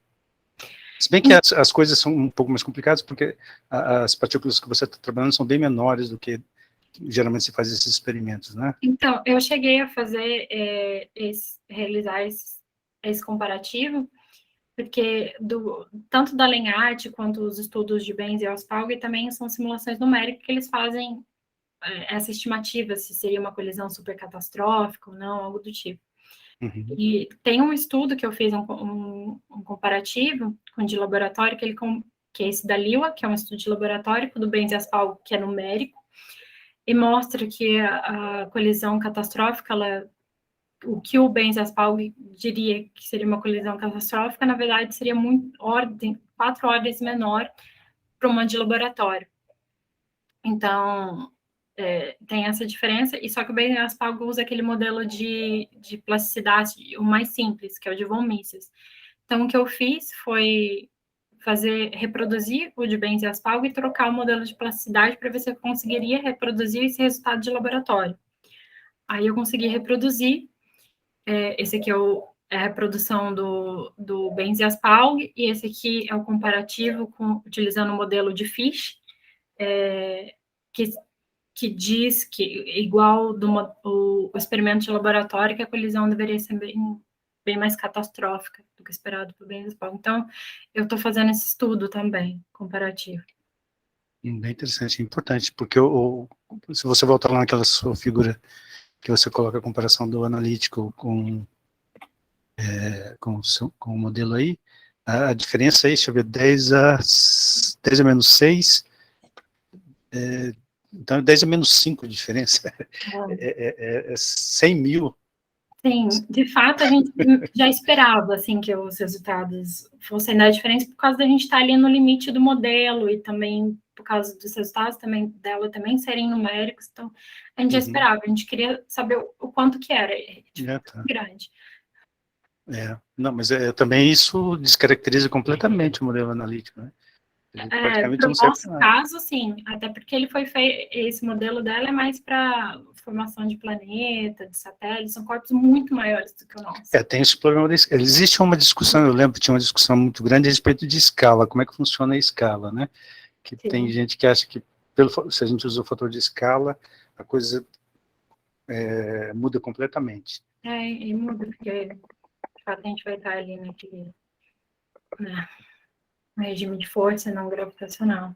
Se bem que as coisas são um pouco mais complicadas, porque as partículas que você está trabalhando são bem menores do que geralmente se faz esses experimentos, né? Então, eu cheguei a fazer, realizar esse comparativo, porque tanto da Lenart quanto os estudos de Benz e Auspalg também são simulações numéricas que eles fazem essa estimativa, se seria uma colisão supercatastrófica ou não, algo do tipo. Uhum. E tem um estudo que eu fiz, um comparativo de laboratório, que é esse da LIWA, que é um estudo de laboratório, do Benz e Auspalg, que é numérico, e mostra que a colisão catastrófica, o que o Benz e Auspalg diria que seria uma colisão catastrófica, na verdade, seria 4 ordens menor para uma de laboratório. Então, tem essa diferença, e só que o Benz e Auspalg usa aquele modelo de plasticidade, o mais simples, que é o de von Mises. Então, o que eu fiz foi reproduzir o de Benz e Auspalg e trocar o modelo de plasticidade para ver se eu conseguiria reproduzir esse resultado de laboratório. Aí eu consegui reproduzir, esse aqui é a reprodução do Benz e Auspalg, e esse aqui é o comparativo utilizando o modelo de Fish, que diz que, igual o experimento de laboratório, que a colisão deveria ser bem mais catastrófica do que esperado por Benz e Auspalg. Então, eu estou fazendo esse estudo também, comparativo. Bem interessante, importante, porque se você voltar lá naquela sua figura que você coloca a comparação do analítico com o modelo aí, a diferença aí, deixa eu ver, 10 a menos 6, então 10 a menos 5 de diferença, é 100 mil. Sim, de fato, a gente já esperava, assim, que os resultados fossem dar diferença, por causa da gente estar ali no limite do modelo, e também por causa dos resultados dela também serem numéricos, então, a gente já esperava, a gente queria saber o quanto que era, grande. Não, mas também isso descaracteriza completamente o modelo analítico, né? No nosso caso, sim, até porque ele foi feito, esse modelo dela é mais para formação de planeta, de satélite, são corpos muito maiores do que o nosso. Tem esse problema, existe uma discussão, eu lembro que tinha uma discussão muito grande a respeito de escala, como é que funciona a escala, né? Que sim. Tem gente que acha que, se a gente usa o fator de escala, a coisa muda completamente. E muda, porque de fato a gente vai estar ali naquele... regime de força não gravitacional.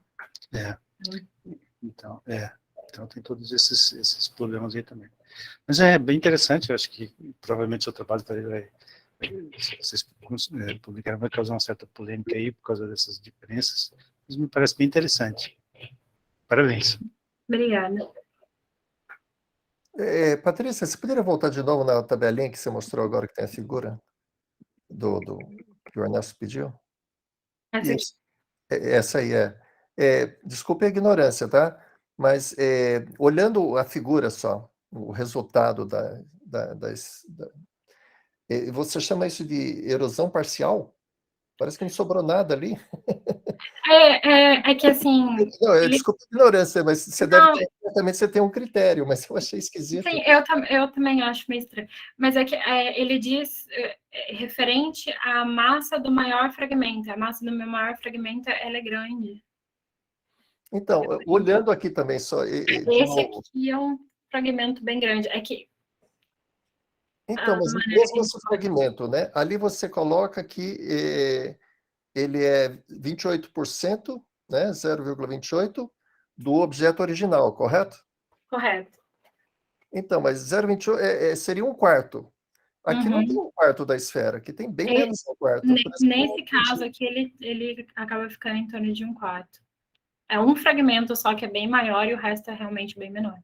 Então tem todos esses problemas aí também. Mas é bem interessante, eu acho que provavelmente o seu trabalho vocês publicaram, vai causar uma certa polêmica aí por causa dessas diferenças, mas me parece bem interessante. Parabéns. Obrigada. Patrícia, você poderia voltar de novo na tabelinha que você mostrou agora, que tem a figura que o Ernesto pediu? Essa aí desculpe a ignorância, tá? Mas olhando a figura só, o resultado você chama isso de erosão parcial? Parece que não sobrou nada ali. É que assim... Não, desculpa a ignorância, mas você deve ter, certamente você tem um critério, mas eu achei esquisito. Sim, eu também acho meio estranho. Mas é que ele diz referente à massa do maior fragmento. A massa do meu maior fragmento, ela é grande. Então, olhando aqui também só... Esse aqui é um fragmento bem grande. Então, mas mesmo esse fragmento, né? Ali você coloca que ele é 28%, né? 0,28% do objeto original, correto? Correto. Então, mas 0,28 seria um quarto. Aqui não tem um quarto da esfera, aqui tem bem menos de um quarto. Nesse caso aqui, ele acaba ficando em torno de um quarto. É um fragmento só que é bem maior e o resto é realmente bem menor.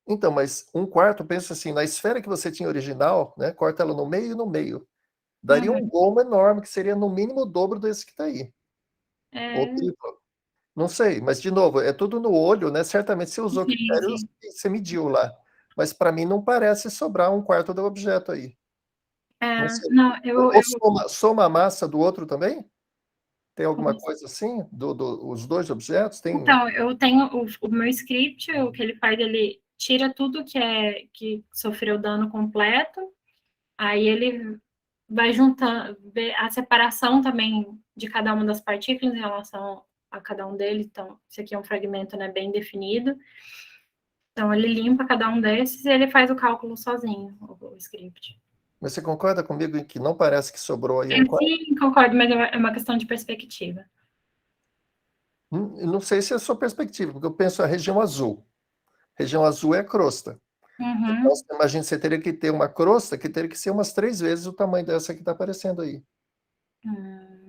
Então, mas um quarto, pensa assim, na esfera que você tinha original, né, corta ela no meio e no meio. daria um gomo enorme, que seria no mínimo o dobro desse que está aí. Ou triplo. Não sei, mas de novo, é tudo no olho, né? Certamente você usou critérios que você mediu lá. Mas para mim não parece sobrar um quarto do objeto aí. Não sei. Não, Ou soma a massa do outro também? Tem alguma coisa assim? Os dois objetos? Tem... Então, eu tenho o meu script, o que ele faz, ele tira tudo que sofreu dano completo, aí ele vai juntando a separação também de cada uma das partículas em relação a cada um deles. Então, esse aqui é um fragmento, né, bem definido. Então, ele limpa cada um desses e ele faz o cálculo sozinho, o script. Mas você concorda comigo em que não parece que sobrou aí um quarto? Sim, concordo, mas é uma questão de perspectiva. Não sei se é a sua perspectiva, porque eu penso a região azul. Região azul é a crosta. Então, você imagina, você teria que ter uma crosta que teria que ser umas 3 vezes o tamanho dessa que está aparecendo aí.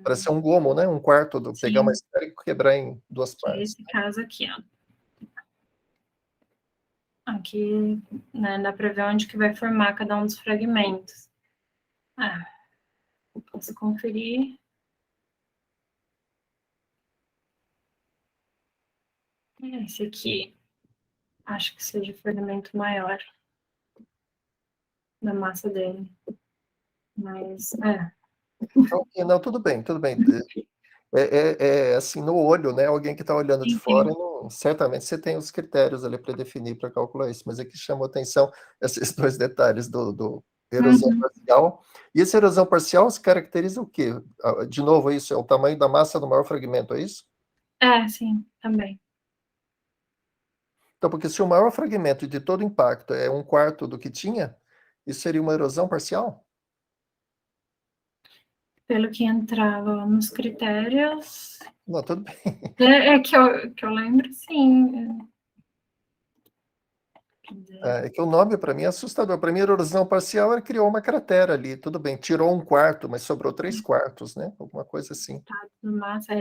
Para ser um gomo, né? Um quarto, pegar uma esfera e quebrar em 2 partes. Esse caso aqui, ó. Aqui, né, dá para ver onde que vai formar cada um dos fragmentos. Posso conferir. Esse aqui, acho que seja o fragmento maior da massa dele. Mas, Não, tudo bem, tudo bem. Assim, no olho, né? Alguém que está olhando de fora, certamente você tem os critérios ali para definir, para calcular isso, mas aqui chamou atenção esses 2 detalhes do erosão parcial. E essa erosão parcial se caracteriza o quê? De novo, isso é o tamanho da massa do maior fragmento, é isso? Sim, também. Então, porque se o maior fragmento de todo impacto é 1/4 do que tinha, isso seria uma erosão parcial? Pelo que entrava nos critérios... Não, tudo bem. Que eu lembro, sim. É que o nome, para mim, é assustador. Para mim, a erosão parcial, ele criou uma cratera ali, tudo bem, tirou 1/4, mas sobrou 3/4, né? Alguma coisa assim. Massa,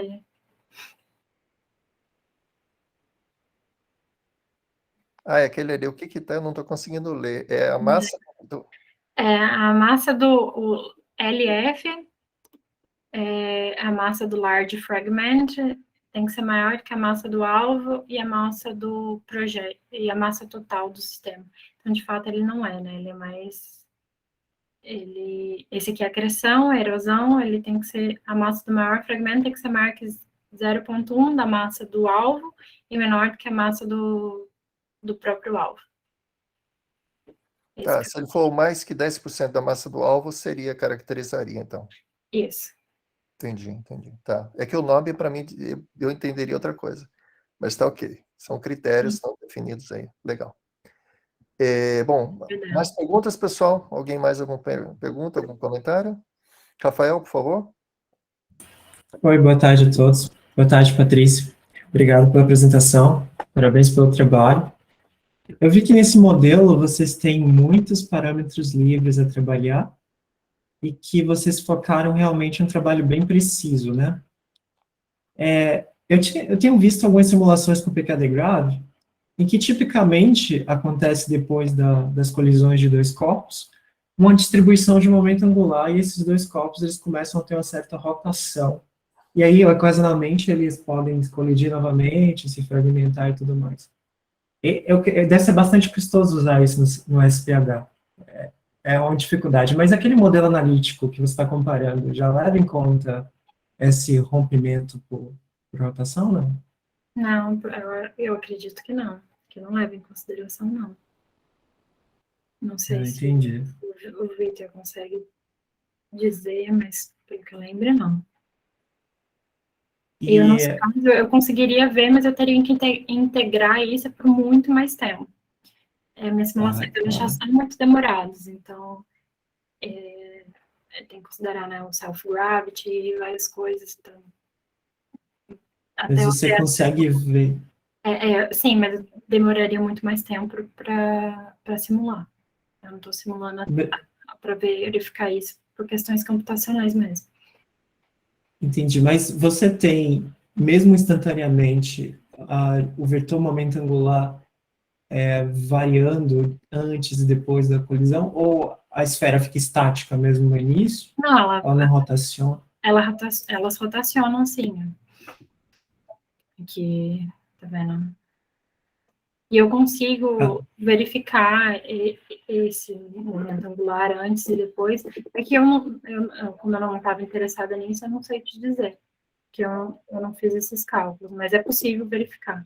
É aquele ali, o que que tá? Eu não estou conseguindo ler. É a massa do... a massa do LF, a massa do large fragment tem que ser maior que a massa do alvo e a massa do projeto, e a massa total do sistema. Então, de fato, ele não é, né? Ele é mais... esse aqui é a acreção, a erosão, ele tem que ser... A massa do maior fragmento tem que ser maior que 0,1 da massa do alvo e menor do que a massa do próprio alvo. Se ele for mais que 10% da massa do alvo, caracterizaria, então. Isso. Entendi. Tá. É que o nome, para mim, eu entenderia outra coisa. Mas tá ok. São critérios, estão definidos aí. Legal. Bom, mais perguntas, pessoal? Alguém mais alguma pergunta, algum comentário? Rafael, por favor. Oi, boa tarde a todos. Boa tarde, Patrícia. Obrigado pela apresentação. Parabéns pelo trabalho. Eu vi que nesse modelo vocês têm muitos parâmetros livres a trabalhar e que vocês focaram realmente em um trabalho bem preciso, né? Eu tenho visto algumas simulações com PKD-Graph em que tipicamente acontece depois das colisões de 2 corpos uma distribuição de momento angular e esses 2 corpos eles começam a ter uma certa rotação. E aí, ocasionalmente, eles podem colidir novamente, se fragmentar e tudo mais. Deve ser bastante custoso usar isso no SPH. É uma dificuldade. Mas aquele modelo analítico que você está comparando já leva em conta esse rompimento por rotação, não? Não, eu acredito que não leva em consideração, não. Não sei se o Victor consegue dizer, mas pelo que eu lembro, não. E no nosso caso, eu conseguiria ver, mas eu teria que integrar isso por muito mais tempo. Minhas simulações já são muito demoradas, então tem que considerar, né, o self-gravity e várias coisas. Então, mas você consegue ver. Sim, mas demoraria muito mais tempo para simular. Eu não estou simulando para verificar isso por questões computacionais mesmo. Entendi, mas você tem, mesmo instantaneamente, o vetor momento angular variando antes e depois da colisão, ou a esfera fica estática mesmo no início? Não, Ela não rotaciona? elas rotacionam, sim. Aqui, tá vendo? E eu consigo verificar esse momento angular antes e depois. É que como eu não estava interessada nisso, eu não sei te dizer, que eu não fiz esses cálculos, mas é possível verificar.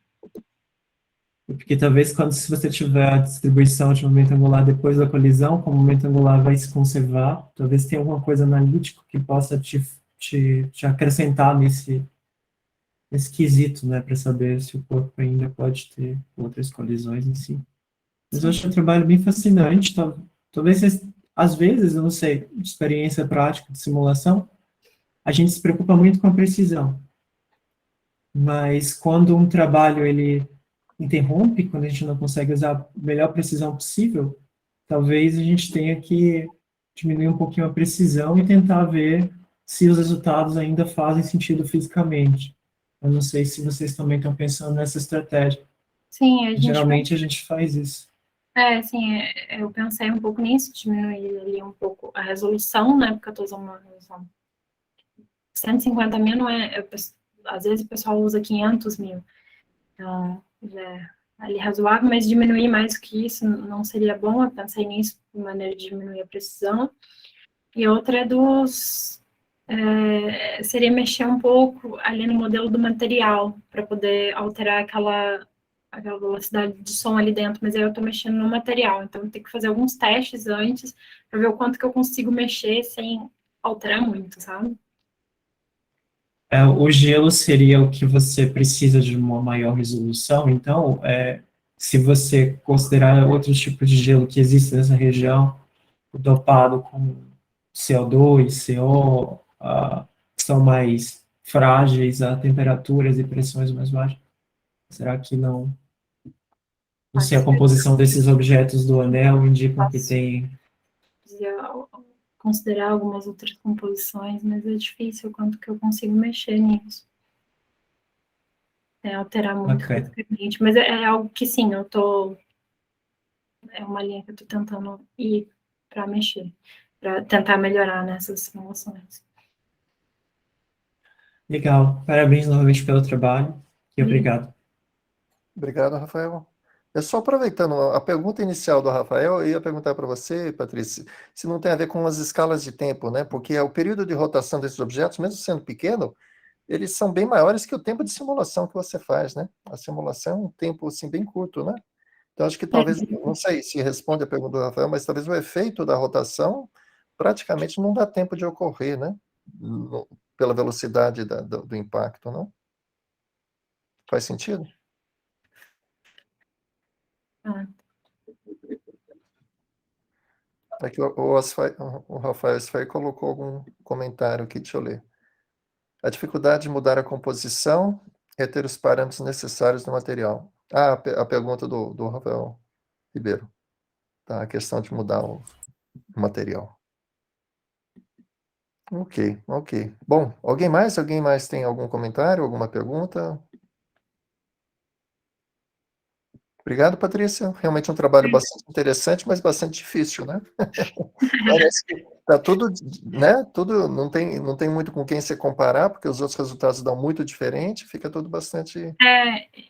Porque talvez se você tiver a distribuição de momento angular depois da colisão, como o momento angular vai se conservar, talvez tenha alguma coisa analítica que possa te acrescentar nesse quesito, né, para saber se o corpo ainda pode ter outras colisões em si. Mas eu acho um trabalho bem fascinante, talvez, às vezes, eu não sei, de experiência prática de simulação, a gente se preocupa muito com a precisão. Mas quando um trabalho, ele interrompe, quando a gente não consegue usar a melhor precisão possível, talvez a gente tenha que diminuir um pouquinho a precisão e tentar ver se os resultados ainda fazem sentido fisicamente. Eu não sei se vocês também estão pensando nessa estratégia. Sim, Geralmente a gente faz isso. sim, eu pensei um pouco nisso, diminuir ali um pouco a resolução, né, porque eu estou usando uma resolução 150 mil, não é, às vezes o pessoal usa 500 mil, então, já é ali razoável, mas diminuir mais que isso não seria bom, eu pensei nisso, de maneira de diminuir a precisão. E outra seria mexer um pouco ali no modelo do material, para poder alterar aquela velocidade de som ali dentro, mas aí eu estou mexendo no material, então eu tenho que fazer alguns testes antes, para ver o quanto que eu consigo mexer sem alterar muito, sabe? O gelo seria o que você precisa de uma maior resolução, então, se você considerar outros tipos de gelo que existem nessa região, dopado com CO2, CO, que são mais frágeis a temperaturas e pressões mais baixas, será que não sei, a composição desses objetos do anel indicam que tem... Considerar algumas outras composições, mas é difícil o quanto que eu consigo mexer nisso. Alterar muito fisicamente, mas é algo que sim, é uma linha que eu tô tentando ir para mexer, para tentar melhorar nessas simulações. Legal, parabéns novamente pelo trabalho e obrigado. Obrigado, Rafael. Só aproveitando a pergunta inicial do Rafael, eu ia perguntar para você, Patrícia, se não tem a ver com as escalas de tempo, né? Porque o período de rotação desses objetos, mesmo sendo pequeno, eles são bem maiores que o tempo de simulação que você faz, né? A simulação é um tempo, assim, bem curto, né? Então, acho que talvez, não sei se responde a pergunta do Rafael, mas talvez o efeito da rotação praticamente não dá tempo de ocorrer, né? Pela velocidade do impacto, não? Faz sentido? Aqui o Rafael Sfai colocou algum comentário aqui, deixa eu ler. A dificuldade de mudar a composição é ter os parâmetros necessários do material. A pergunta do Rafael Ribeiro. Tá, a questão de mudar o material. Ok, ok. Bom, alguém mais tem algum comentário, alguma pergunta? Obrigado, Patrícia. Realmente um trabalho bastante interessante, mas bastante difícil, né? Parece que tá tudo, né? Tudo não tem muito com quem se comparar, porque os outros resultados dão muito diferente, fica tudo bastante.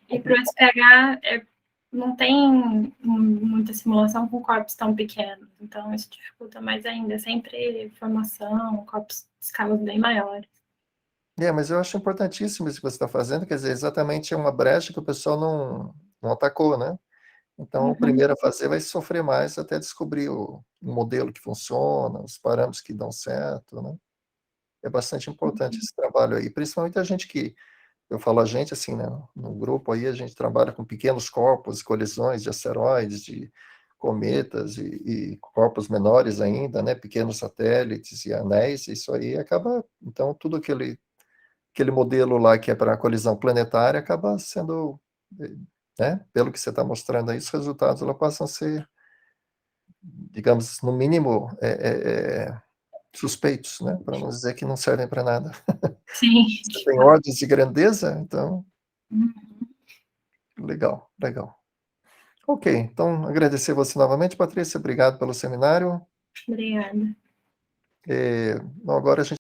E para o SPH não tem muita simulação com corpos tão pequenos, então isso dificulta mais ainda. É sempre formação, corpos de escalas bem maiores. Mas eu acho importantíssimo isso que você está fazendo, quer dizer, exatamente é uma brecha que o pessoal não atacou, né? Então, o primeiro a fazer vai sofrer mais até descobrir o modelo que funciona, os parâmetros que dão certo, né? É bastante importante esse trabalho aí, principalmente a gente que, eu falo a gente assim, né? No grupo aí a gente trabalha com pequenos corpos, colisões de asteroides, de cometas e corpos menores ainda, né? Pequenos satélites e anéis, isso aí acaba, então, tudo aquele modelo lá que é para a colisão planetária acaba sendo, né, pelo que você está mostrando aí, os resultados lá passam a ser, digamos, no mínimo, suspeitos, né, para não dizer que não servem para nada. Sim. Você tem ordens de grandeza, então, legal, legal. Ok, então agradecer você novamente, Patrícia, obrigado pelo seminário. Obrigada. Agora a gente